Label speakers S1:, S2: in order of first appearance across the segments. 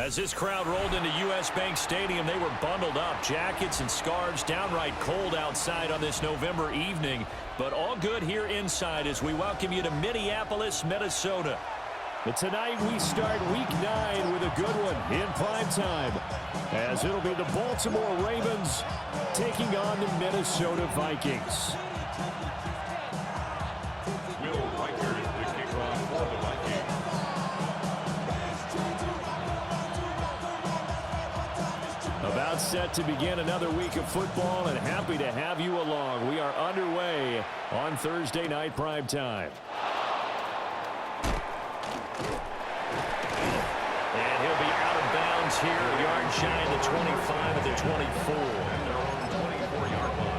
S1: As this crowd rolled into U.S. Bank Stadium, they were bundled up, jackets and scarves, downright cold outside on this November evening. But all good here inside as we welcome you to Minneapolis, Minnesota.
S2: But tonight we start Week 9 with a good one in prime time, as it'll be the Baltimore Ravens taking on the Minnesota Vikings. About set to begin another week of football, and happy to have you along. We are underway on Thursday night primetime.
S1: And he'll be out of bounds here, a yard shy of the 25 of the 24. They're on the 24-yard line.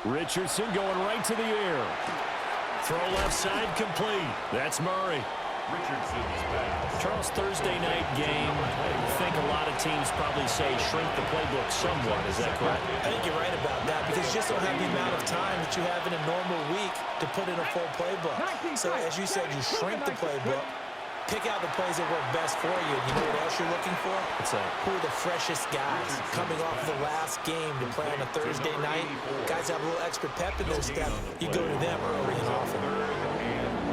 S2: Richardson going right to the air.
S1: Throw left side complete. That's Murray. Richardson's back. Charles, Thursday night game, I think a lot of teams probably say shrink the playbook somewhat. Is that correct?
S3: I think you're right about that because you just don't have the amount of time that you have in a normal week to put in a full playbook. So as you said, you shrink the playbook. Pick out the plays that work best for you. You know what else you're looking for? Who are the freshest guys coming off the last game to play on a Thursday night? Guys have a little extra pep in their step. You go to them early and often.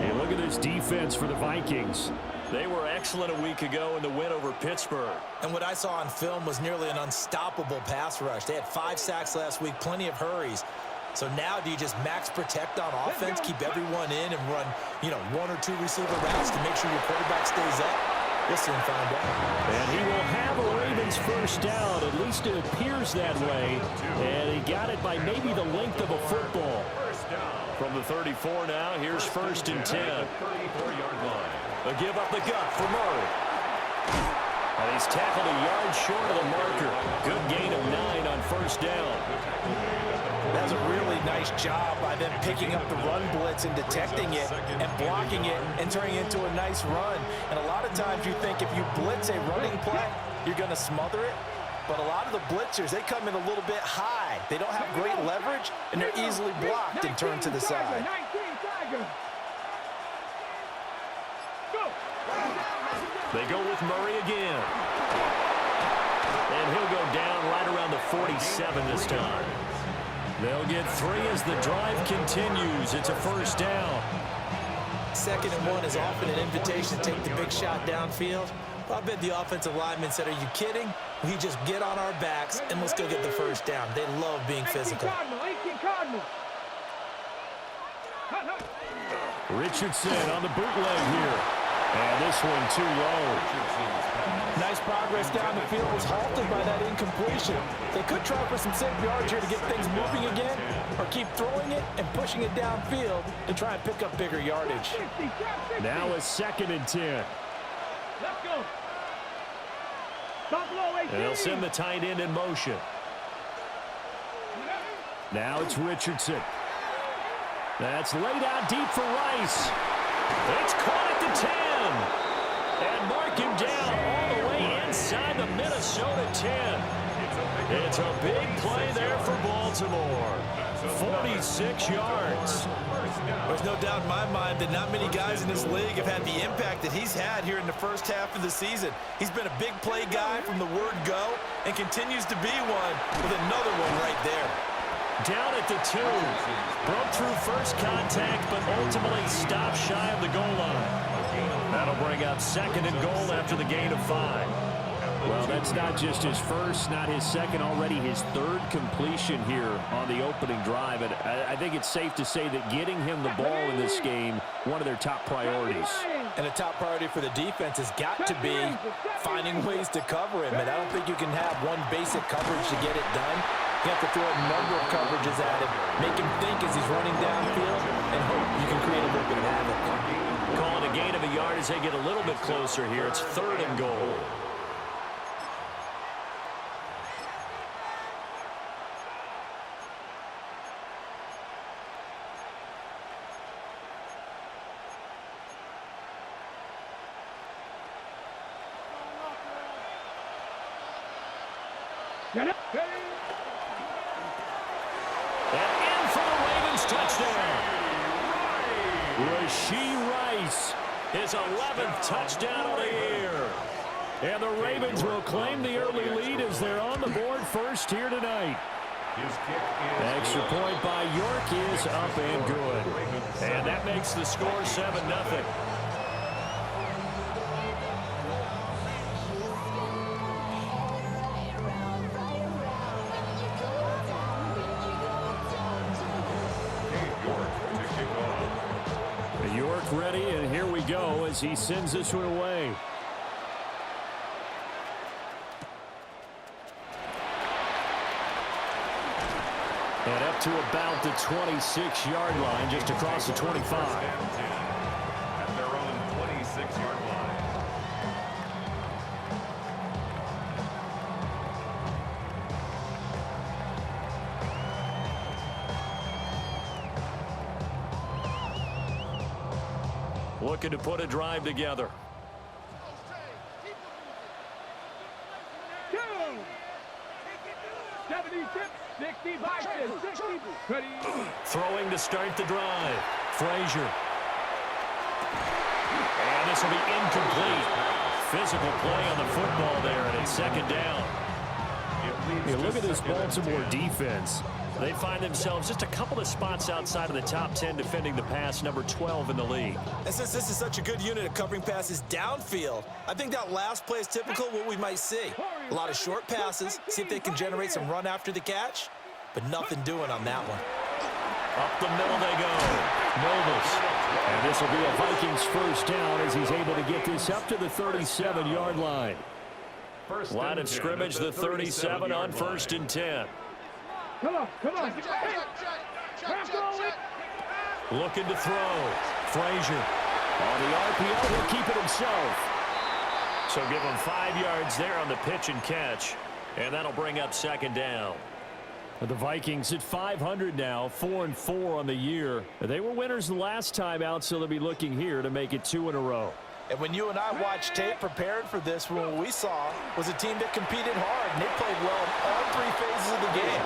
S2: Hey, look at this defense for the Vikings.
S1: They were excellent a week ago in the win over Pittsburgh.
S3: And what I saw on film was nearly an unstoppable pass rush. They had 5 sacks last week, plenty of hurries. So now do you just max protect on offense, keep everyone in, and run, 1 or 2 receiver routes to make sure your quarterback stays up? We'll soon find out.
S2: And he will have a Ravens first down. At least it appears that way. And he got it by maybe the length of a football.
S1: From the 34 now, here's 1st and 10. 34-yard line. A give up the gut for Murray. And he's tackled a yard short of the marker. Good gain of 9 on 1st down.
S3: That was a really nice job by them picking up the run blitz and detecting it and blocking it and turning it into a nice run. And a lot of times you think if you blitz a running play, you're going to smother it. But a lot of the blitzers, they come in a little bit high. They don't have great leverage, and they're easily blocked and turned to the side.
S1: They go with Murray again. And he'll go down right around the 47 this time. They'll get 3 as the drive continues. It's a 1st down.
S3: 2nd and 1 is often an invitation to take the big shot downfield. I bet the offensive lineman said, are you kidding? We just get on our backs and let's go get the 1st down. They love being physical.
S2: Richardson on the bootleg here. And this one too low.
S3: Nice progress down the field was halted by that incompletion. They could try for some safe yards here to get things moving again, or keep throwing it and pushing it downfield to try and pick up bigger yardage.
S2: Now a 2nd and 10.
S4: Let's go.
S1: And they'll send the tight end in motion.
S2: Now it's Richardson. That's laid out deep for Rice.
S1: It's caught at the 10. And mark him down all the way inside the Minnesota 10. It's a big play there for Baltimore. 46 yards.
S3: There's no doubt in my mind that not many guys in this league have had the impact that he's had here in the first half of the season. He's been a big play guy from the word go and continues to be one with another one right there.
S1: Down at the 2. Broke through first contact, but ultimately stopped shy of the goal line. That'll bring up 2nd and goal after the gain of 5.
S2: Well, that's not just his first, not his second, already his 3rd completion here on the opening drive. And I think it's safe to say that getting him the ball in this game, one of their top priorities.
S3: And a top priority for the defense has got to be finding ways to cover him. And I don't think you can have one basic coverage to get it done. You have to throw a number of coverages at him, make him think as he's running downfield, and hope you can create a little bit of havoc.
S1: Calling a gain of a yard as they get a little bit closer here. It's 3rd and goal. And in for the Ravens touchdown. Rashee Rice, his 11th touchdown of the year. And the Ravens will claim the early lead as they're on the board first here tonight. Extra point by York is up and good. And that makes the score 7-0. York ready, and here we go as he sends this one away. And up to about the 26-yard line, just across the 25.
S4: At their own 26-yard line.
S1: Looking to put a drive together. Throwing to start the drive. Frazier. And this will be incomplete. Physical play on the football there, and it's second down.
S2: Hey, look at this Baltimore defense.
S1: They find themselves just a couple of spots outside of the top 10 defending the pass, number 12 in the league.
S3: And since this is such a good unit of covering passes downfield, I think that last play is typical of what we might see. A lot of short passes, see if they can generate some run after the catch, but nothing doing on that one.
S1: Up the middle they go. Novus.
S2: And this will be a Vikings first down as he's able to get this up to the 37-yard line.
S1: Line of scrimmage, the 37 on 1st and 10.
S5: Come on.
S1: Looking to throw. Frazier. On the RPO, he'll keep it himself. So give him 5 yards there on the pitch and catch. And that'll bring up second down.
S2: The Vikings at 500 now, 4-4 on the year. They were winners the last time out, so they'll be looking here to make it 2 in a row.
S3: And when you and I watched tape prepared for this, what we saw was a team that competed hard, and they played well in all 3 phases of the game.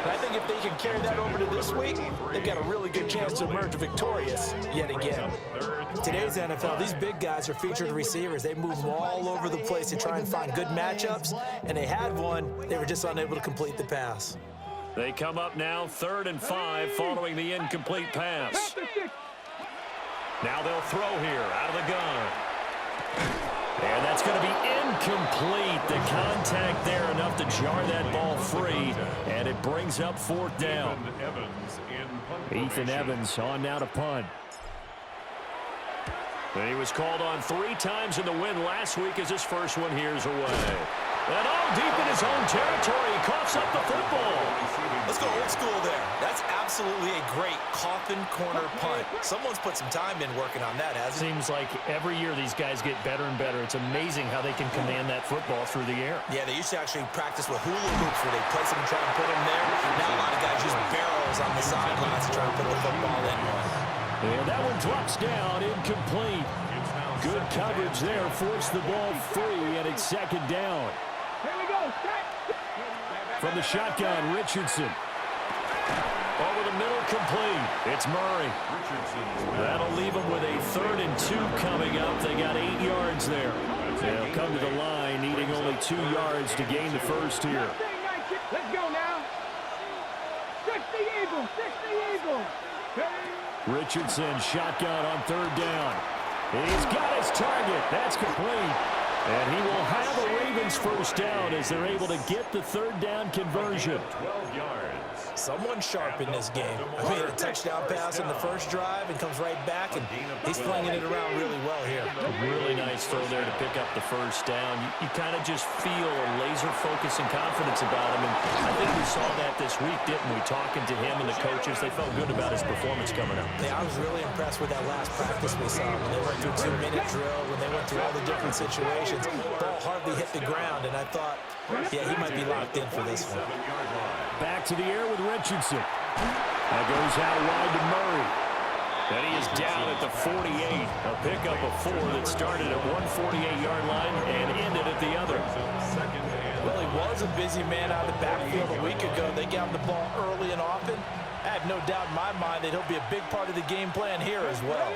S3: And I think if they can carry that over to this week, they've got a really good chance to emerge victorious yet again. In today's NFL, these big guys are featured receivers. They move all over the place to try and find good matchups, and they had one. They were just unable to complete the pass.
S1: They come up now 3rd and 5 following the incomplete pass. Now they'll throw here out of the gun. And that's going to be incomplete. The contact there enough to jar that ball free. And it brings up 4th down.
S2: Ethan Evans on now to punt.
S1: And he was called on 3 times in the win last week as his first one here's away. And all deep in his own territory, he coughs up the football.
S3: Let's go old school there. That's absolutely a great coffin corner punt. Someone's put some time in working on that, hasn't it?
S6: Seems like every year these guys get better and better. It's amazing how they can command that football through the air.
S3: Yeah, they used to actually practice with hula hoops where they place them and try and put them there. Now a lot of guys use barrels on the sidelines to try and put the football in.
S2: And that one drops down, incomplete. Good coverage there, forced the ball free, and it's second down.
S5: Here we go.
S2: From the shotgun, Richardson.
S1: Over the middle, complete. It's Murray. That'll leave them with a 3rd and 2 coming up. They got 8 yards there.
S2: They'll come to the line, needing only 2 yards to gain the first here.
S5: Let's go now. 60 Eagles.
S2: Richardson, shotgun on 3rd down. He's got his target. That's complete. And he will have a Ravens first down as they're able to get the 3rd down conversion.
S4: 12 yards.
S3: Someone sharp in this game. I mean, a touchdown pass in the first drive and comes right back, and he's flinging it around really well here.
S1: A really nice throw there to pick up the first down. You kind of just feel a laser focus and confidence about him, and I think we saw that this week, didn't we? Talking to him and the coaches, they felt good about his performance coming up.
S3: Yeah, I was really impressed with that last practice we saw when they went through 2-minute drill, when they went through all the different situations. Ball hardly hit the ground, and I thought, yeah, he might be locked in for this one.
S2: Back to the air with Richardson. That goes out wide to Murray.
S1: And he is down at the 48. A pickup of 4 that started at 148-yard line and ended at the other.
S3: Well, he was a busy man out of the backfield a week ago. They got him the ball early and often. I have no doubt in my mind that he'll be a big part of the game plan here as well.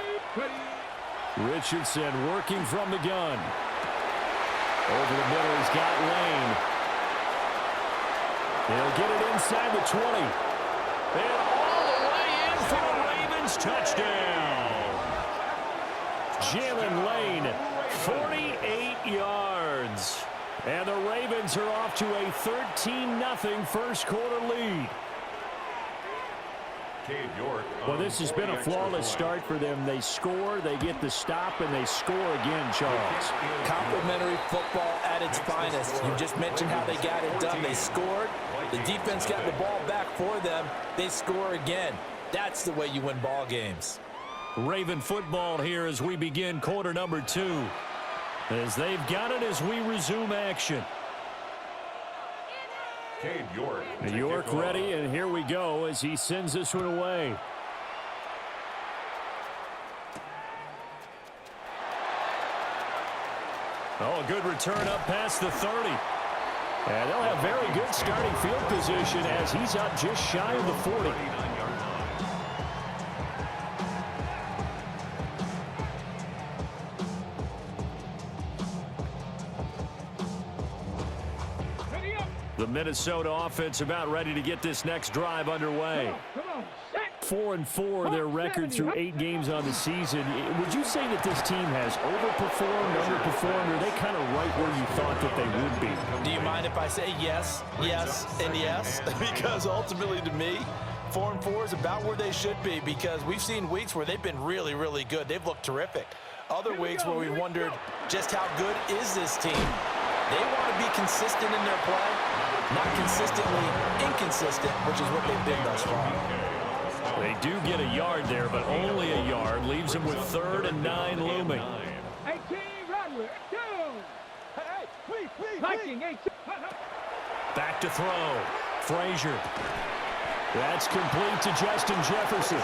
S2: Richardson working from the gun. Over the middle, he's got Lane. He'll get it inside the 20. And all the way in for a Ravens touchdown. Jalen Lane, 48 yards. And the Ravens are off to a 13-0 first quarter lead. Well, this has been a flawless start for them. They score, they get the stop, and they score again, Charles.
S3: Complimentary football at its finest. You just mentioned how they got it done. They scored. The defense got the ball back for them. They score again. That's the way you win ball games.
S2: Raven football here as we begin quarter number 2. As they've got it as we resume action. York ready, and here we go as he sends this one away. Oh, a good return up past the 30. And they'll have very good starting field position as he's up just shy of the 40. The Minnesota offense about ready to get this next drive underway. 4-4 their record through 8 games on the season. Would you say that this team has overperformed, underperformed, or are they kind of right where you thought that they would be?
S3: Do you mind if I say yes, yes, and yes? Because ultimately to me, 4-4 is about where they should be because we've seen weeks where they've been really, really good. They've looked terrific. Other weeks where we wondered just how good is this team? They want to be consistent in their play, not consistently inconsistent, which is what they've been thus far.
S2: They do get a yard there, but only a yard. Leaves them with 3rd and 9 looming.
S5: 18, Rodwood, 2. Hey, please. Viking, 18.
S2: Back to throw. Frazier. That's complete to Justin Jefferson.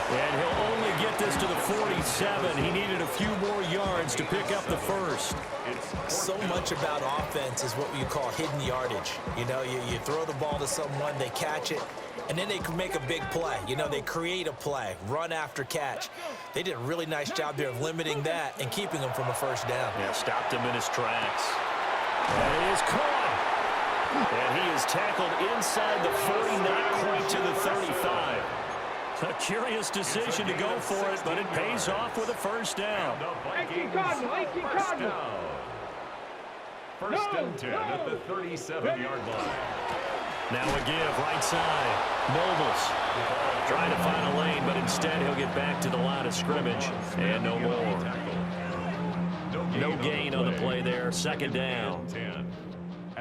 S2: And he'll only get this to the 47. He needed a few more yards to pick up the first.
S3: So much about offense is what you call hidden yardage. You know, you throw the ball to someone, they catch it, and then they can make a big play. You know, they create a play, run after catch. They did a really nice job there of limiting that and keeping him from a first down.
S2: Yeah, stopped him in his tracks. And it is caught. And he is tackled inside the 40, not quite to the 35. A curious decision to go for it, but it pays off with a first down.
S5: 18 Cardinal.
S4: First and 10 at the 37-yard line.
S2: Now a give, right side. Nobles trying to find a lane, but instead he'll get back to the line of scrimmage. And no more. No gain on the play there. Second down.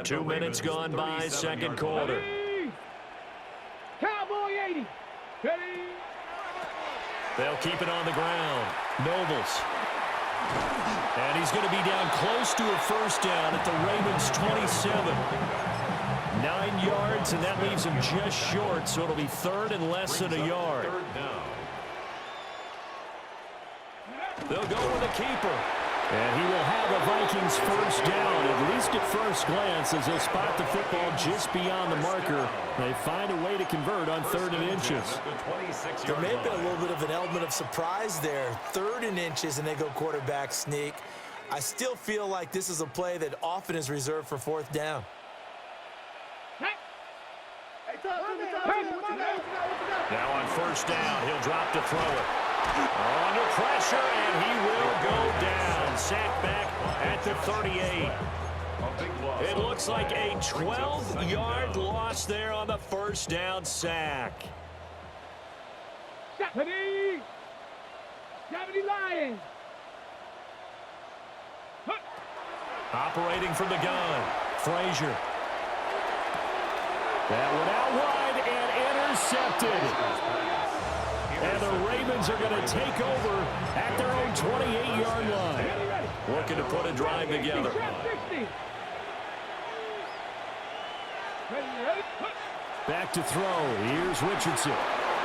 S2: 2 minutes gone by, second quarter.
S5: Cowboy 80. Ready.
S2: They'll keep it on the ground. Nobles. And he's going to be down close to a first down at the Ravens' 27. 9 yards, and that leaves him just short, so it'll be 3rd and less than a yard. They'll go with a keeper. And he will have a Vikings first down, at least at first glance, as they'll spot the football just beyond the marker. They find a way to convert on 3rd and inches.
S3: There may have been a little bit of an element of surprise there. 3rd and inches, and they go quarterback sneak. I still feel like this is a play that often is reserved for 4th down.
S2: Now on first down, he'll drop to throw it. Under pressure, and he will go down. Sacked back at the 38. It looks like a 12-yard loss there on the first down sack.
S5: 70 Lions.
S2: Operating from the gun, Frazier. That one out wide and intercepted. And the Ravens are going to take over at their own 28-yard line. Looking to put a drive together. Back to throw. Here's Richardson.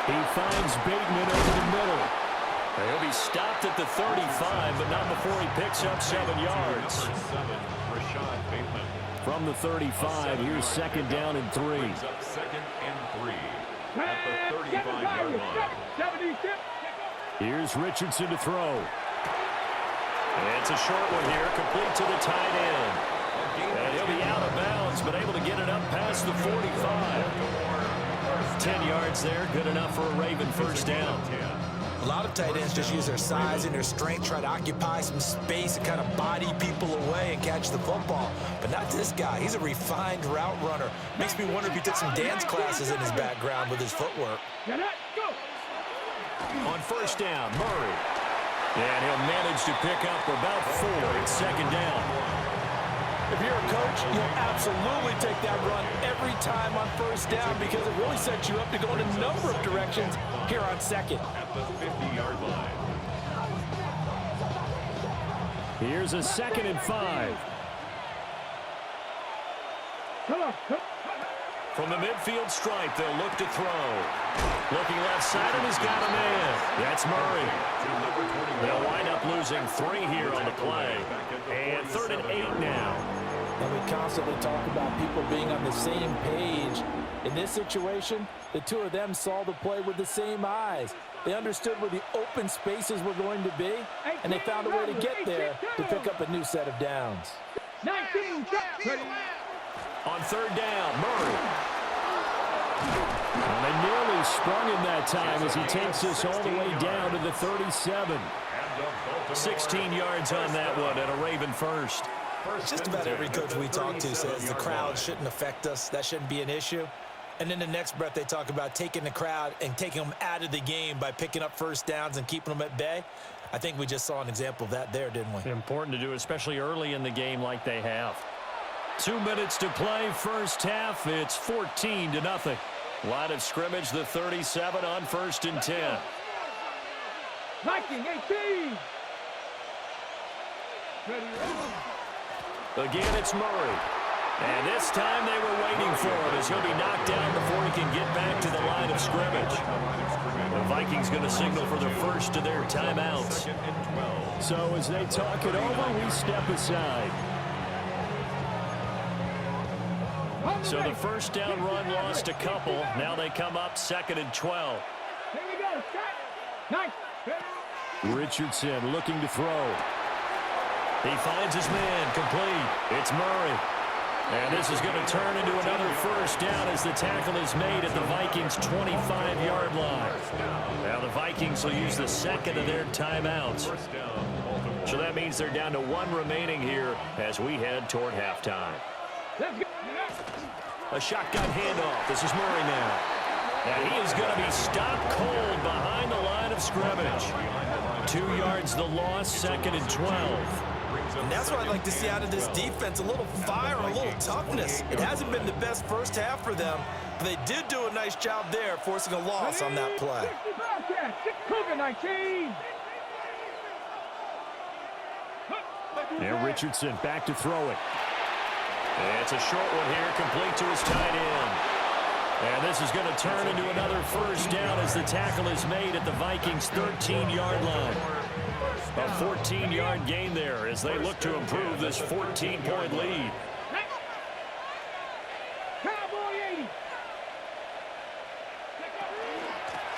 S2: He finds Bateman over the middle. He'll be stopped at the 35, but not before he picks up 7 yards. From the 35, here's second down and 3.
S4: Brings up second and 3 at the 35-yard line.
S2: Here's Richardson to throw.
S1: It's a short one here, complete to the tight end. And he'll be out of bounds, but able to get it up past the 45. 10 yards there, good enough for a Raven first down.
S3: A lot of tight ends just use their size and their strength, try to occupy some space and kind of body people away and catch the football. But not this guy. He's a refined route runner. Makes me wonder if he took some dance classes in his background with his footwork.
S1: On first down, Murray. And he'll manage to pick up about 4. It's second down.
S3: If you're a coach, you'll absolutely take that run every time on first down because it really sets you up to go in a number of directions here on second.
S4: At the 50-yard line.
S2: Here's a second and 5.
S1: From the midfield stripe, they'll look to throw. Looking left side, and he's got a man. That's Murray. They'll wind up losing 3 here on the play. And 3rd and 8 now.
S7: And we constantly talk about people being on the same page. In this situation, the two of them saw the play with the same eyes. They understood where the open spaces were going to be, and they found a way to get there to pick up a new set of downs.
S5: 19,
S1: On 3rd down, Murray.
S2: And they nearly sprung him that time as he takes us all the way down to the 37.
S1: 16 yards on that one and a Raven first.
S3: Just about every coach we talk to says the crowd shouldn't affect us. That shouldn't be an issue. And then the next breath they talk about taking the crowd and taking them out of the game by picking up first downs and keeping them at bay. I think we just saw an example of that there, didn't we?
S1: Important to do, especially early in the game like they have. 2 minutes to play, first half. It's 14-0. Line of scrimmage, the 37 on 1st and 10.
S5: Viking 18.
S1: Again, it's Murray. And this time they were waiting for him as he'll be knocked down before he can get back to the line of scrimmage. The Vikings going to signal for the first of their timeouts.
S2: So as they talk it over, we step aside.
S1: So the first down run lost a couple. Now they come up 2nd and 12.
S5: Here we go. Nice.
S2: Richardson looking to throw.
S1: He finds his man complete. It's Murray. And this is going to turn into another first down as the tackle is made at the Vikings' 25-yard line. Now the Vikings will use the second of their timeouts. So that means they're down to 1 remaining here as we head toward halftime.
S5: Let's go.
S1: A shotgun handoff. This is Murray now. And he is going to be stopped cold behind the line of scrimmage. 2 yards the loss, 2nd and 12.
S3: And that's what I'd like to see out of this defense, a little fire, a little toughness. It hasn't been the best first half for them, but they did do a nice job there, forcing a loss on that play.
S5: COVID-19.
S2: And Richardson back to throw it.
S1: It's a short one here, complete to his tight end. And this is going to turn into another first down as the tackle is made at the Vikings' 13-yard line. A 14-yard gain there as they look to improve this 14-point lead.
S5: Cowboy 80.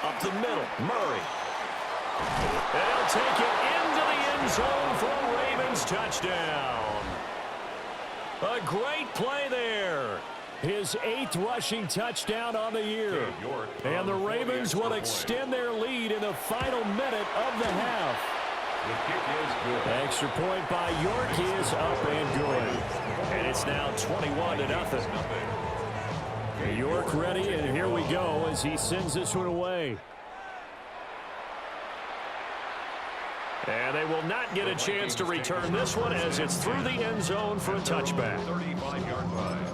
S1: Up the middle, Murray. And he'll take it into the end zone for a Ravens touchdown. A great play there.
S2: His 8th rushing touchdown on the year. And the Ravens will extend their lead in the final minute of the half. Extra point by York is up and good.
S1: And it's now 21-0.
S2: York ready, and here we go as he sends this one away.
S1: And they will not get a chance to return this one as it's through the end zone for a touchback.
S4: 35-yard line.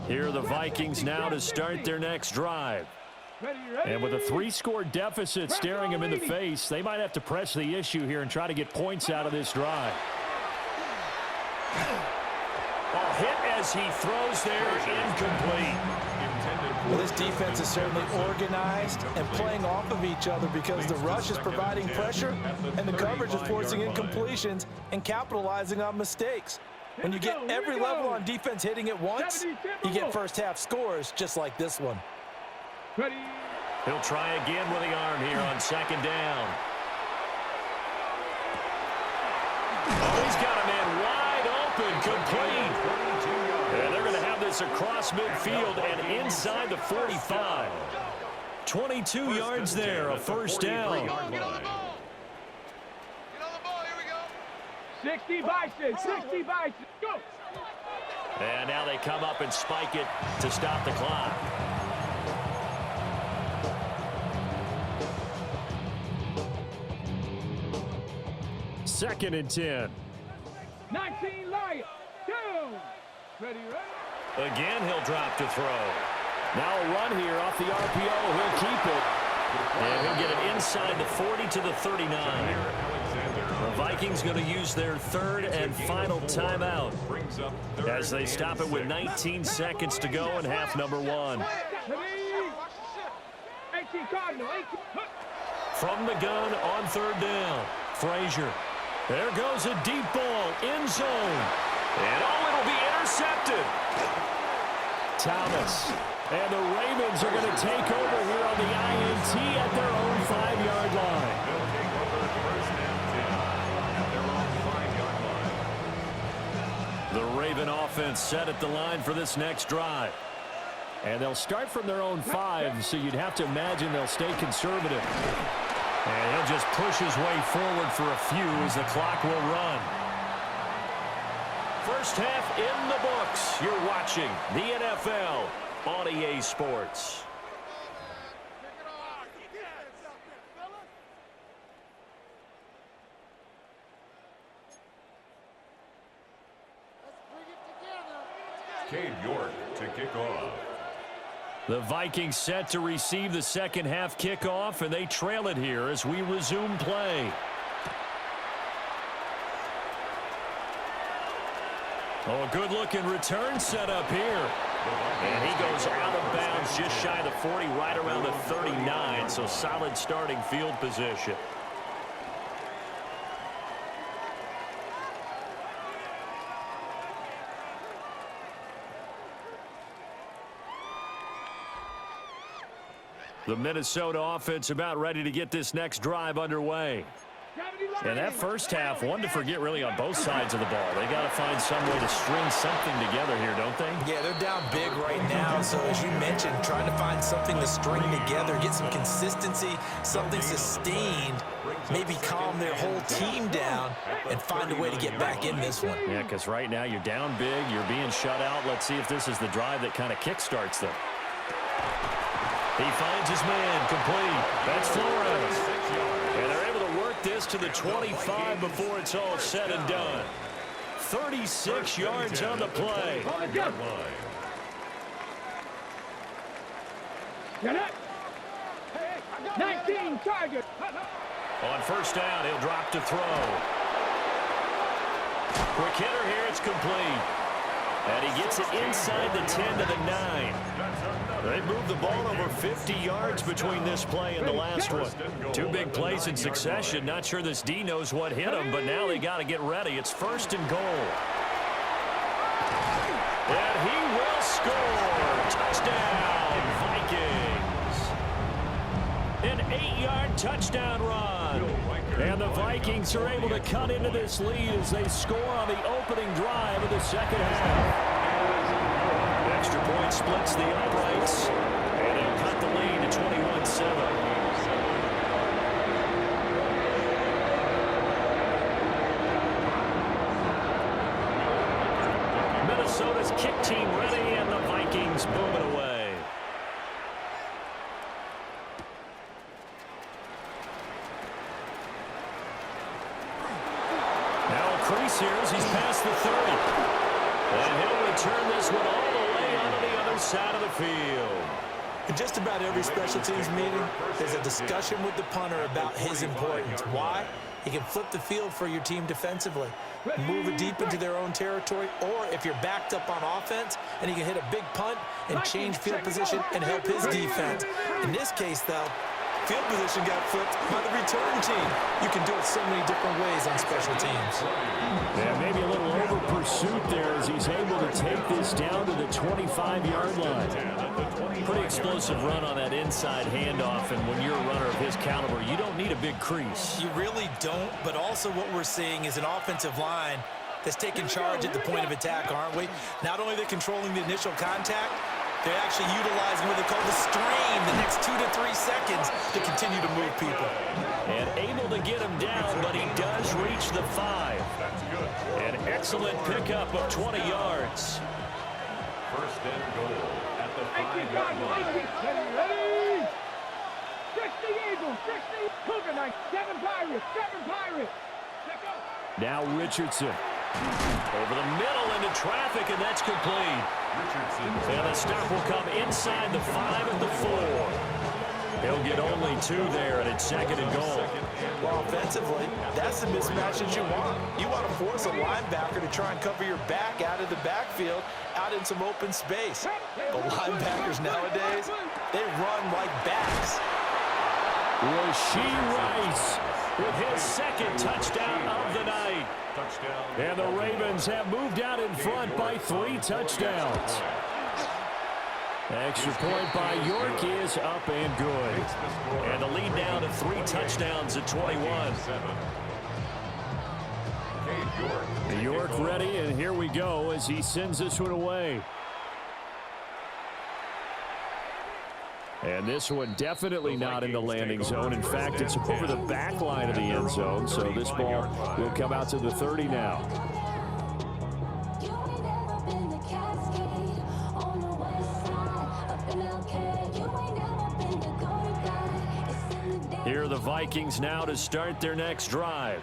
S2: Here are the Vikings now to start their next drive. And with a 3-score deficit staring them in the face, they might have to press the issue here and try to get points out of this drive.
S1: A hit as he throws there, incomplete.
S7: Well, this defense is certainly organized and playing off of each other because the rush is providing pressure and the coverage is forcing incompletions and capitalizing on mistakes. When you get every level on defense hitting at once, you get first-half scores just like this one.
S2: He'll try again with the arm here on second down. Oh, he's got a man wide open, complete. And they're going to have this across midfield and inside the 45. 22 yards there, a first down.
S5: Get on the ball. 60 Bison, 60 Bison, go!
S2: And now they come up and spike it to stop the clock. Second and 10.
S5: 19 Lions, down! Ready, ready?
S2: Again, he'll drop to throw. Now a run here off the RPO. He'll keep it. And he'll get it inside the 40 to the 39. The Vikings going to use their third and final timeout as they stop it with 19 seconds to go in half number one. From the gun on third down, Frazier. There goes a deep ball, end zone. And oh, it'll be intercepted. Thomas. And the Ravens are going to take over here on the INT at their own 5-yard line.
S4: They'll take over first and 10 at their own 5-yard line.
S2: The Raven offense set at the line for this next drive. And they'll start from their own 5, so you'd have to imagine they'll stay conservative. And he'll just push his way forward for a few as the clock will run. First half in the books. You're watching the NFL on EA Sports.
S4: Cade York to kick off.
S2: The Vikings set to receive the second half kickoff, and they trail it here as we resume play. Oh, a good-looking return set up here. And he goes out of bounds just shy of the 40, right around the 39, so solid starting field position. The Minnesota offense about ready to get this next drive underway. And that first half, one to forget really on both sides of the ball. They got to find some way to string something together here, don't they?
S3: Yeah, they're down big right now. So as you mentioned, trying to find something to string together, get some consistency, something sustained, maybe calm their whole team down and find a way to get back in this one.
S2: Yeah, because right now you're down big, you're being shut out. Let's see if this is the drive that kind of kickstarts them. He finds his man, complete. That's Flores. And they're able to work this to the 25 before it's all said and done. 36 yards on the play.
S5: Get it! 19 target.
S2: On first down, he'll drop to throw. Quick hitter here, it's complete. And he gets it inside the 10 to the 9. They moved the ball over 50 yards between this play and the last one. Two big plays in succession. Not sure this D knows what hit him, but now they got to get ready. It's first and goal. And he will score. Touchdown, Vikings. An 8-yard touchdown run. And the Vikings are able to cut into this lead as they score on the opening drive of the second half. Extra point splits the uprights, and they'll cut the lead to 21-7. Minnesota's kick team ready, and the Vikings boom it away. Now a crease here as he's past the 30. And he'll return this one all the way onto the other side of the field.
S3: In just about every special teams meeting, there's a discussion with the punter about his importance. Why? He can flip the field for your team defensively, move it deep into their own territory, or if you're backed up on offense, and he can hit a big punt and change field position and help his defense. In this case, though, field position got flipped by the return team. You can do it so many different ways on special teams.
S2: Yeah, maybe a little over pursuit there as he's able to take this down to the 25-yard line.
S6: Pretty explosive run on that inside handoff, and when you're a runner of his caliber, you don't need a big crease.
S3: You really don't, but also what we're seeing is an offensive line that's taking charge at the point of attack, aren't we? Not only are they controlling the initial contact, they're actually utilizing what they call the strain the next 2 to 3 seconds to continue to move people.
S2: And able to get him down, but he does reach the 5. An excellent pickup of 20 yards.
S4: First and goal at the 5-yard line.
S5: Ready? 60 Eagles, 60 Cougar Knights, 7 Pirates, 7 Pirates. Check out.
S2: Now Richardson. Over the middle into traffic, and that's complete. And the stop will come inside the 5 at the 4. He'll get only 2 there, and it's second and goal.
S3: Well, offensively, that's the mismatch that you want. You want to force a linebacker to try and cover your back out of the backfield, out in some open space. But linebackers nowadays, they run like backs.
S2: Rashee Rice with his second touchdown of the night. And the Ravens have moved out in front by 3 touchdowns. Extra point by York is up and good. And the lead down to 3 touchdowns at 21. York ready, and here we go as he sends this one away. And this one definitely not in the landing zone. In fact, it's over the back line of the end zone, so this ball will come out to the 30 now. Here are the Vikings now to start their next drive.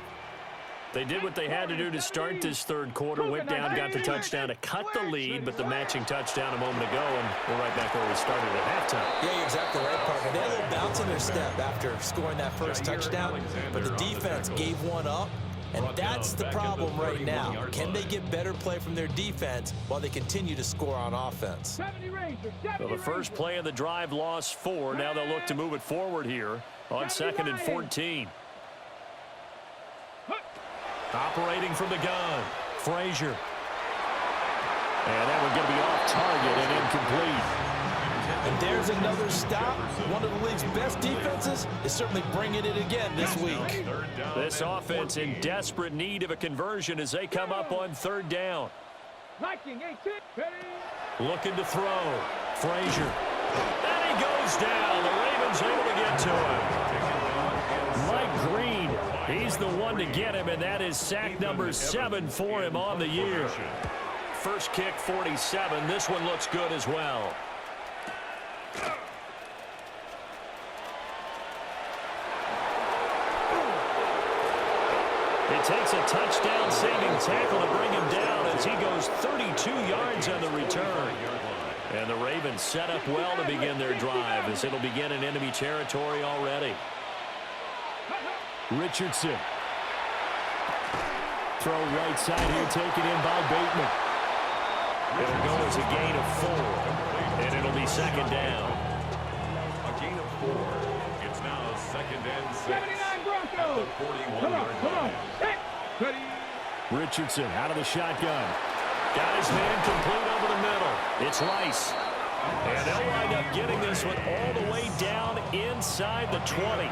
S2: They did what they had to do to start this third quarter, went down, got the touchdown to cut the lead, but the matching touchdown a moment ago, and we're right back where we started at halftime.
S3: Yeah, you're exactly right, partner. They had a little bounce in their step after scoring that first touchdown, but the defense gave one up, and that's the problem right now. Can they get better play from their defense while they continue to score on offense?
S2: So the first play of the drive lost 4. Now they'll look to move it forward here on 2nd and 14. Operating from the gun, Frazier. And that one going to be off target and incomplete.
S3: And there's another stop. One of the league's best defenses is certainly bringing it again this week.
S2: This offense in desperate need of a conversion as they come up on 3rd down. Looking to throw. Frazier. And he goes down. The Ravens able to get to him. Mike Green. He's the one to get him, and that is sack number 7 for him on the year. First kick, 47. This one looks good as well. It takes a touchdown-saving tackle to bring him down as he goes 32 yards on the return. And the Ravens set up well to begin their drive as it'll begin in enemy territory already. Richardson. Throw right side here, taken in by Bateman. It'll go as a gain of 4, and it'll be 2nd down.
S4: A gain of 4. It's now 2nd and 6.
S5: 79 Broncos.
S4: 41-yard line.
S2: Richardson out of the shotgun. Got his man complete over the middle. It's Rice. And they'll wind up getting this one all the way down inside the 20.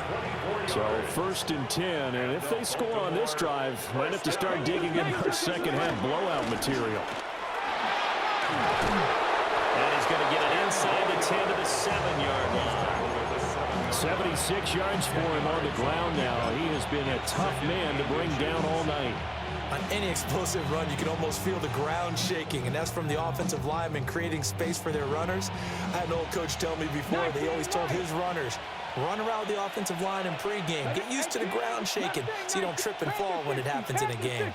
S2: So 1st and 10, and if they score on this drive, might have to start digging in our second-half blowout material. And he's going to get it inside the 10 to the 7-yard line. 76 yards for him on the ground now. He has been a tough man to bring down all night.
S3: On any explosive run, you can almost feel the ground shaking, and that's from the offensive linemen creating space for their runners. I had an old coach tell me before, they always told his runners, run around the offensive line in pregame. Get used to the ground shaking so you don't trip and fall when it happens in a game.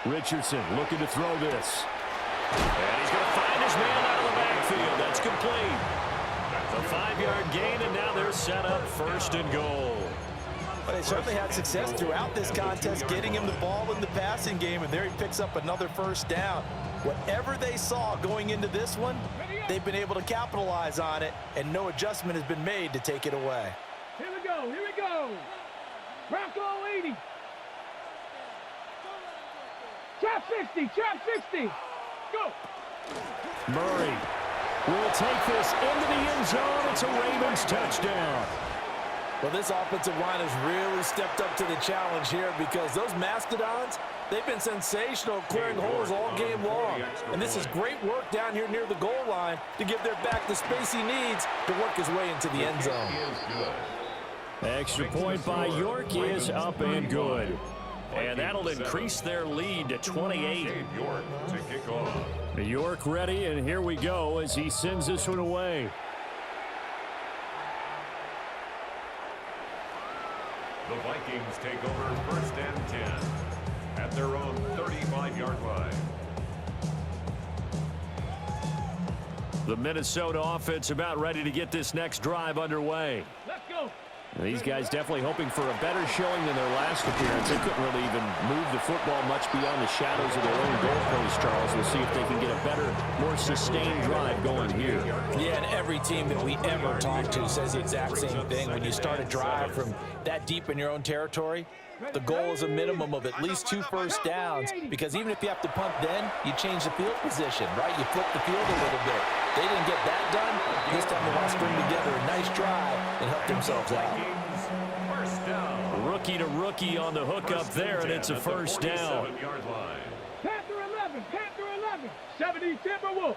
S2: Richardson looking to throw this. And he's going to find his man out of the backfield. That's complete. A 5-yard gain, and now they're set up 1st and goal.
S7: But they certainly had success throughout this contest, getting him the ball in the passing game, and there he picks up another first down. Whatever they saw going into this one, they've been able to capitalize on it, and no adjustment has been made to take it away.
S5: Here we go, here we go. Bronco 80. Trap 60, trap 60. Go.
S2: Murray will take this into the end zone. It's a Ravens touchdown.
S7: Well, this offensive line has really stepped up to the challenge here because those Mastodons, they've been sensational clearing holes all game long. And this is great work down here near the goal line to give their back the space he needs to work his way into the end zone.
S2: Extra point by York is up and good. And that'll increase their lead to 28.
S4: York to kick off.
S2: York ready, and here we go as he sends this one away.
S4: The Vikings take over 1st and 10 at their own 35-yard line.
S2: The Minnesota offense about ready to get this next drive underway.
S5: Let's go.
S2: These guys definitely hoping for a better showing than their last appearance. They couldn't really even move the football much beyond the shadows of their own goalpost, Charles. We'll see if they can get a better, more sustained drive going here.
S7: Yeah, and every team that we ever talk to says the exact same thing. When you start a drive from that deep in your own territory, the goal is a minimum of at least 2 first downs, because even if you have to punt then, you change the field position, right? You flip the field a little bit. They didn't get that done. This time they want to string together a nice drive and help themselves out.
S4: First down.
S2: Rookie to rookie on the hook up there, and it's a first down.
S5: Panther 11, Panther 11. 70 Timberwolves.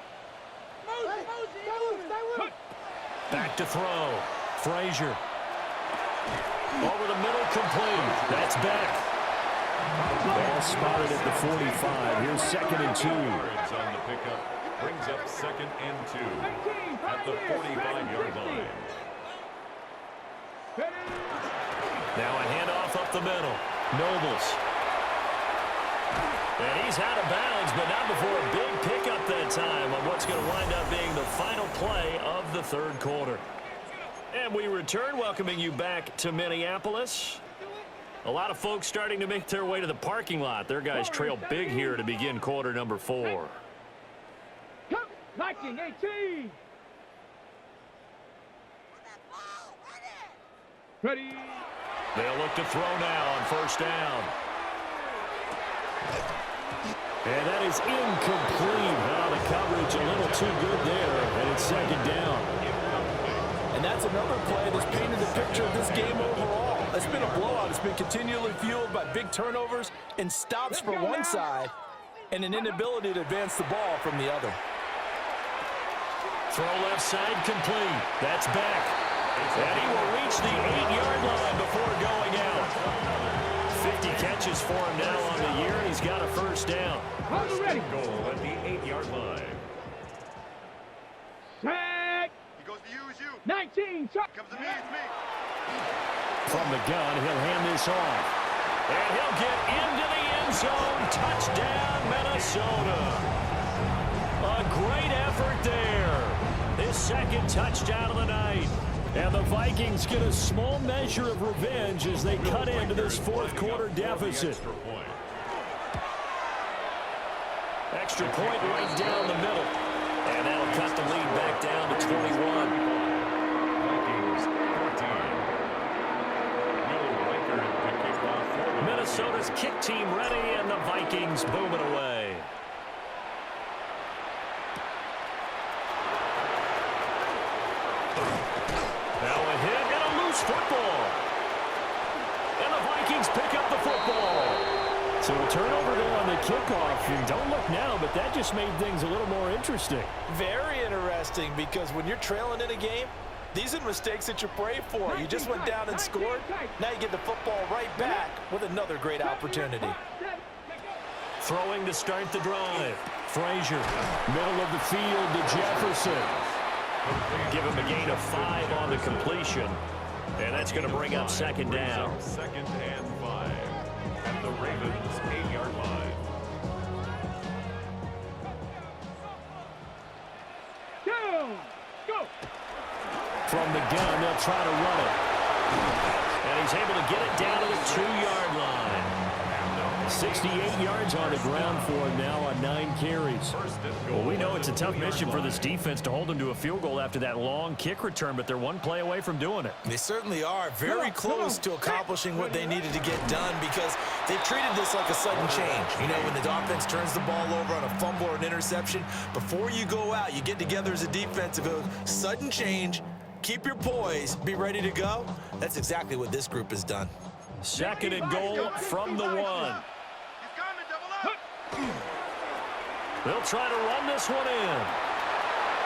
S2: Back to throw. Frazier. Over the middle, complete. That's back. Ball spotted at the 45. Here's 2nd and 2.
S4: Yards on the pickup. Brings up 2nd and 2 at the 45-yard line.
S2: Now a handoff up the middle. Nobles. And he's out of bounds, but not before a big pickup that time on what's going to wind up being the final play of the 3rd quarter. And we return, welcoming you back to Minneapolis. A lot of folks starting to make their way to the parking lot. Their guys trail big here to begin quarter number 4.
S5: Come, Viking 18. Ready.
S2: They'll look to throw now on 1st down. And that is incomplete. The coverage a little too good there, and it's 2nd down.
S7: And that's another play that's painted the picture of this game overall. It's been a blowout. It's been continually fueled by big turnovers and stops for one side and an inability to advance the ball from the other.
S2: Throw left side complete. That's back. And he will reach the 8-yard line before going out. 50 catches for him now on the year, and he's got a first down.
S5: Hold ready.
S4: Goal at the 8-yard line.
S5: Sack.
S8: He goes to use you.
S5: 19. Chuck.
S8: Comes to me, it's me.
S2: From the gun, he'll hand this off. And he'll get into the end zone. Touchdown, Minnesota. A great effort there. His 2nd touchdown of the night. And the Vikings get a small measure of revenge as they cut into this 4th quarter deficit. Extra point right down the middle. And that'll cut the lead back down to 21.
S4: Vikings 14.
S2: Minnesota's kick team ready, and the Vikings booming away. Now a hit and a loose football. And the Vikings pick up the football. So a turnover there on the kickoff. And don't look now, but that just made things a little more interesting.
S7: Very interesting, because when you're trailing in a game, these are mistakes that you pray for. You just went down and scored. Now you get the football right back with another great opportunity.
S2: Throwing to start the drive. Frazier, middle of the field to Jefferson. Give him a gain of 5 on the completion. And that's going to bring up 2nd down.
S4: 2nd and 5 at the Ravens 8-yard line.
S5: Down. Go.
S2: From the gun, they'll try to run it. And he's able to get it down to the 2-yard line. 68 yards on the ground for him now on 9 carries.
S6: Well, we know it's a tough mission for this defense to hold them to a field goal after that long kick return, but they're one play away from doing it.
S3: They certainly are very close to accomplishing what they needed to get done because they've treated this like a sudden change. You know, when the offense turns the ball over on a fumble or an interception, before you go out, you get together as a defense and go, sudden change, keep your poise, be ready to go. That's exactly what this group has done.
S2: 2nd and goal from the 1. They'll try to run this one in.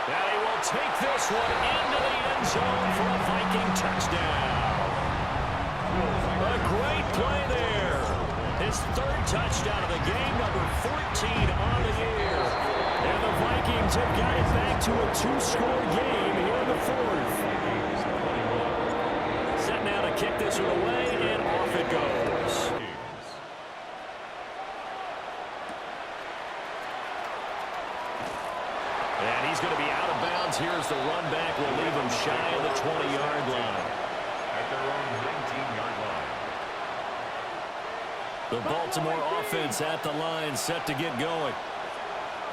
S2: And he will take this one into the end zone for a Viking touchdown. A great play there. His 3rd touchdown of the game, number 14 on the year. And the Vikings have got it back to a 2-score game here in the 4th. Set now to kick this one away, and off it goes. And he's going to be out of bounds. Here's the run back. Will leave him shy of the 20-yard line.
S4: At their own 19-yard line.
S2: The Baltimore offense at the line, set to get going.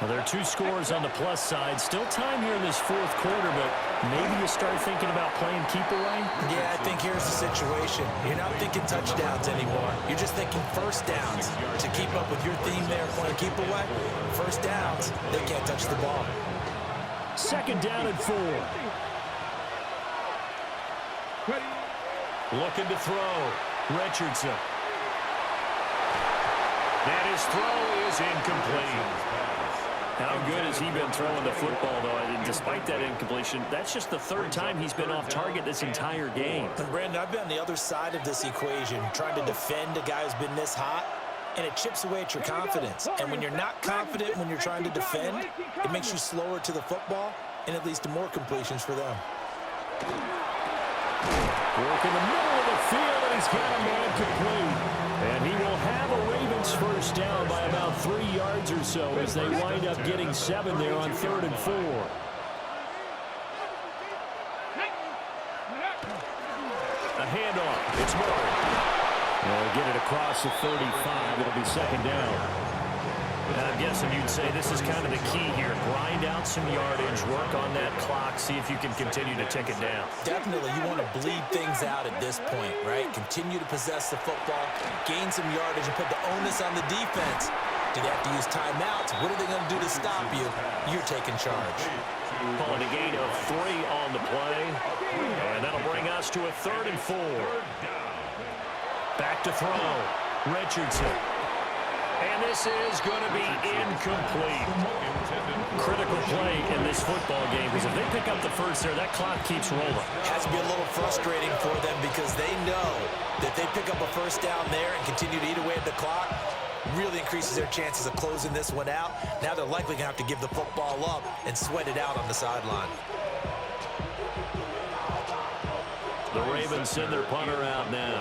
S6: Well, there are 2 scores on the plus side. Still time here in this 4th quarter, but maybe you start thinking about playing keep away?
S3: Yeah, I think here's the situation. You're not thinking touchdowns anymore. You're just thinking first downs. To keep up with your theme there, playing keep away, first downs, they can't touch the ball.
S2: 2nd down and 4. Looking to throw. Richardson. And his throw is incomplete. How good has he been throwing the football, though? And despite that incompletion, that's just the 3rd time he's been off target this entire game.
S3: And Brandon, I've been on the other side of this equation, trying to defend a guy who's been this hot, and it chips away at your confidence. And when you're not confident when you're trying to defend, it makes you slower to the football, and it leads to more completions for them.
S2: Work in the middle of the field, and he's got a man complete. And he will have a Ravens first down by about 3 yards or so as they wind up getting 7 there on 3rd and 4. A handoff. It's Murray. They'll get it across the 35. It'll be 2nd down.
S6: I'm guessing you'd say this is kind of the key here. Grind out some yardage, work on that clock, see if you can continue to tick it down.
S3: Definitely, you want to bleed things out at this point, right? Continue to possess the football, gain some yardage, and put the onus on the defense. Do they have to use timeouts? What are they going to do to stop you? You're taking charge.
S2: Calling a gain of 3 on the play. And that'll bring us to a 3rd and 4. Back to throw. Richardson. And this is going to be incomplete. Critical play in this football game because if they pick up the first there, that clock keeps rolling.
S3: Has to be a little frustrating for them because they know that they pick up a first down there and continue to eat away at the clock, really increases their chances of closing this one out. Now they're likely going to have to give the football up and sweat it out on the sideline.
S2: The Ravens send their punter out now.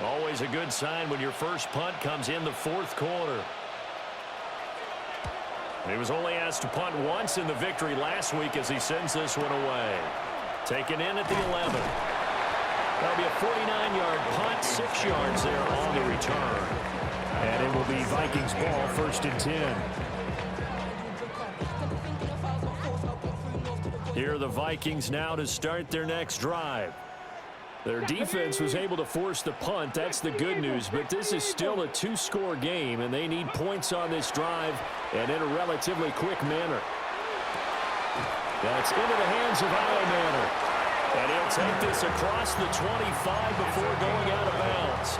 S2: Always a good sign when your first punt comes in the 4th quarter. He was only asked to punt once in the victory last week as he sends this one away. Taken in at the 11. That'll be a 49-yard punt, 6 yards there on the return. And it will be Vikings ball, 1st and 10. Here are the Vikings now to start their next drive. Their defense was able to force the punt. That's the good news. But this is still a 2-score game, and they need points on this drive and in a relatively quick manner. That's into the hands of Manor. And he'll take this across the 25 before going out of bounds.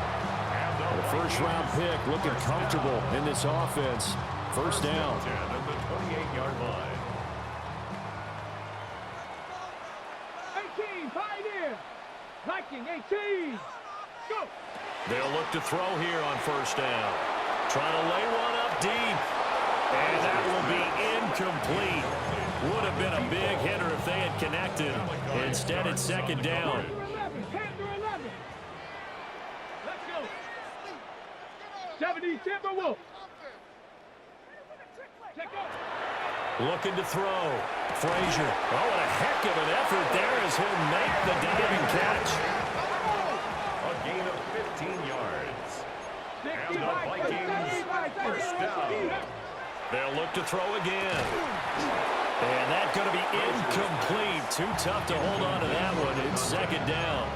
S2: And a first-round pick looking comfortable in this offense. First down.
S4: At the 28-yard line.
S5: 18, Pioneer. Viking 18. Go.
S2: They'll look to throw here on first down. Trying to lay one up deep. And that will be incomplete. Would have been a big hitter if they had connected. Instead, it's 2nd down.
S5: 10-11. Let's go. 70 Timberwolves. Check out.
S2: Looking to throw. Frazier. Oh, what a heck of an effort there as he'll make the diving catch.
S4: A First down.
S6: They'll look to throw again. And that's going to be incomplete. Too tough to hold on to that one. It's second down.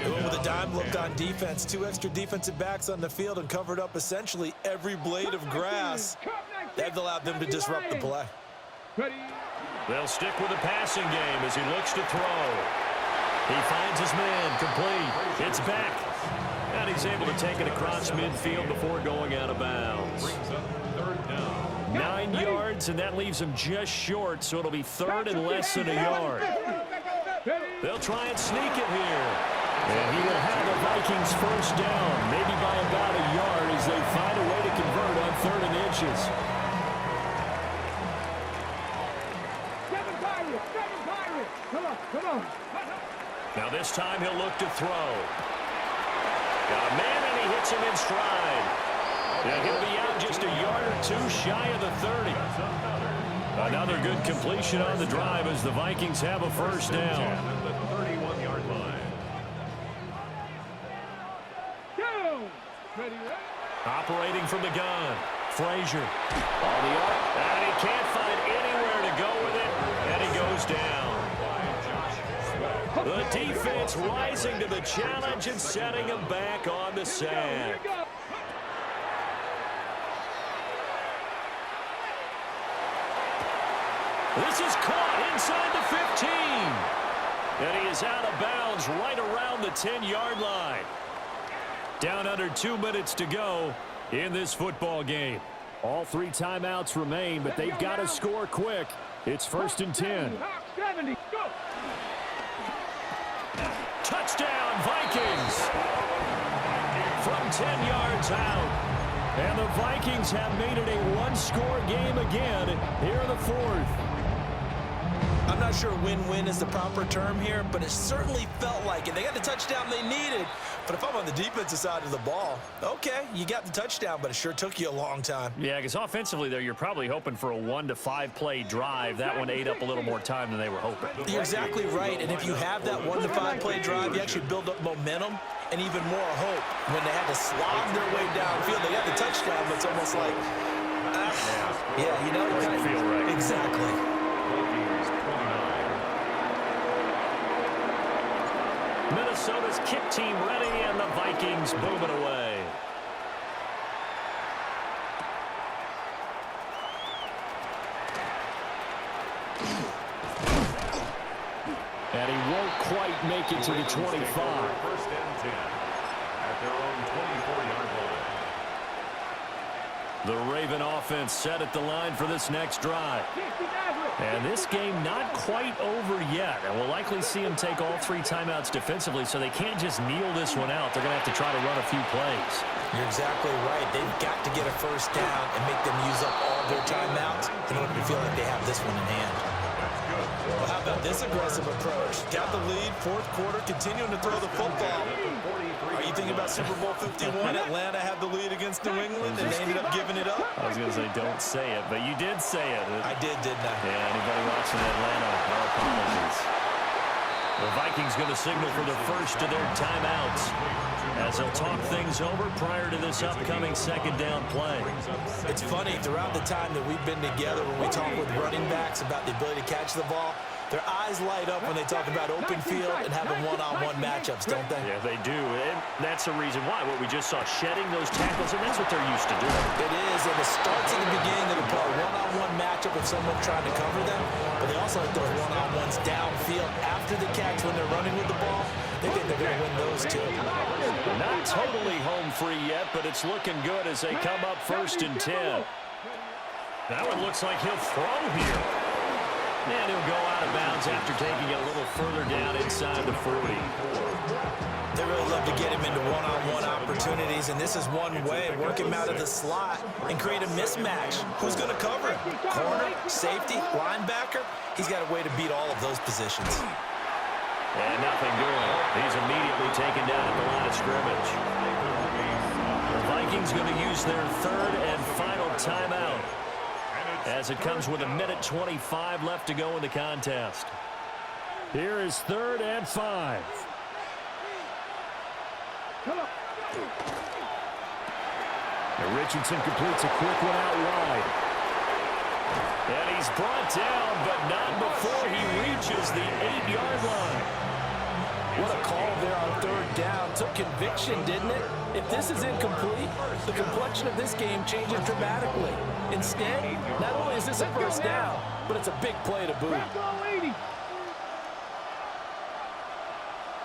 S3: Going with a dime look on defense. 2 extra defensive backs on the field and covered up essentially every blade of grass. That allowed them to disrupt the play.
S6: They'll stick with the passing game as he looks to throw. He finds his man, complete. It's back. And he's able to take it across midfield before going out of bounds.
S4: Brings up third down.
S6: 9 yards, and that leaves him just short, so it'll be third and less than a yard. They'll try and sneak it here. And he will have the Vikings first down, maybe by about a yard as they find a way to convert on 3rd and inches.
S5: 7 Pirates! 7 Pirates! Come on, come on.
S6: Now this time he'll look to throw. Got a man, and he hits him in stride. And he'll be out just a yard or 2 shy of the 30. Another good completion on the drive as the Vikings have a first down.
S4: At the 31-yard line.
S6: Operating from the gun. Frazier on the arc. And he can't find anywhere to go with it. And he goes down. The defense rising to the challenge and setting him back on the sack. This is caught inside the 15. And he is out of bounds right around the 10-yard line. Down under 2 minutes to go in this football game. All 3 timeouts remain, but they've got to score quick. It's 1st and 10. Touchdown, Vikings! From 10 yards out. And the Vikings have made it a 1-score game again here in the 4th.
S3: I'm not sure win-win is the proper term here, but it certainly felt like it. They got the touchdown they needed, but if I'm on the defensive side of the ball, okay, you got the touchdown, but it sure took you a long time.
S6: Yeah, because offensively, there, you're probably hoping for a 1 to 5 play drive. That one ate up a little more time than they were hoping.
S3: You're exactly right, and if you have that 1 to 5 play drive, you actually build up momentum and even more hope. When they had to slog their way downfield, they got the touchdown, but it's almost like, yeah, you know, it
S6: doesn't feel right.
S3: Exactly.
S6: Minnesota's kick team ready, and the Vikings boom it away. And he won't quite make it to the 25.
S4: 1st and 10 at their own 24-yard line.
S6: The Raven offense set at the line for this next drive. And this game not quite over yet. And we'll likely see them take all 3 timeouts defensively, so they can't just kneel this one out. They're going to have to try to run a few plays.
S3: You're exactly right. They've got to get a first down and make them use up all their timeouts in order to feel like they have this one in hand. Well, how about this aggressive approach? Got the lead, 4th quarter, continuing to throw the football. Are you thinking about Super Bowl 51? Atlanta had the lead against New England, and they ended up giving it up?
S6: I was going to say, don't say it, but you did say it.
S3: I did, didn't I?
S6: Yeah, anybody watching Atlanta, our apologies. The Vikings going to signal for the first of their timeouts as they'll talk things over prior to this upcoming 2nd down play.
S3: It's funny, throughout the time that we've been together, when we talk with running backs about the ability to catch the ball, their eyes light up when they talk about open field and having one-on-one matchups, don't they?
S6: Yeah, they do. And that's the reason why. What we just saw, shedding those tackles, and that's what they're used to doing.
S3: It is, and it starts in the beginning. They can play a one-on-one matchup with someone trying to cover them, but they also like those one-on-ones downfield after the catch when they're running with the ball. They think they're going to win those too.
S6: Not totally home free yet, but it's looking good as they come up 1st and 10. That one looks like he'll throw here. And he'll go out of bounds after taking it a little further down inside the 40.
S3: They really love to get him into one-on-one opportunities, and this is one way, work him out of the slot and create a mismatch. Who's going to cover him? Corner, safety, linebacker? He's got a way to beat all of those positions.
S6: And nothing doing. He's immediately taken down at the line of scrimmage. The Vikings going to use their 3rd and final timeout as it comes with 1:25 left to go in the contest. Here is 3rd and 5.
S2: And Richardson completes a quick one out wide.
S1: And he's brought down, but not before he reaches the 8-yard line.
S7: What a call there on third down. Took conviction, didn't it? If this is incomplete, the complexion of this game changes dramatically. Instead, not only is this a first down, but it's a big play to boot.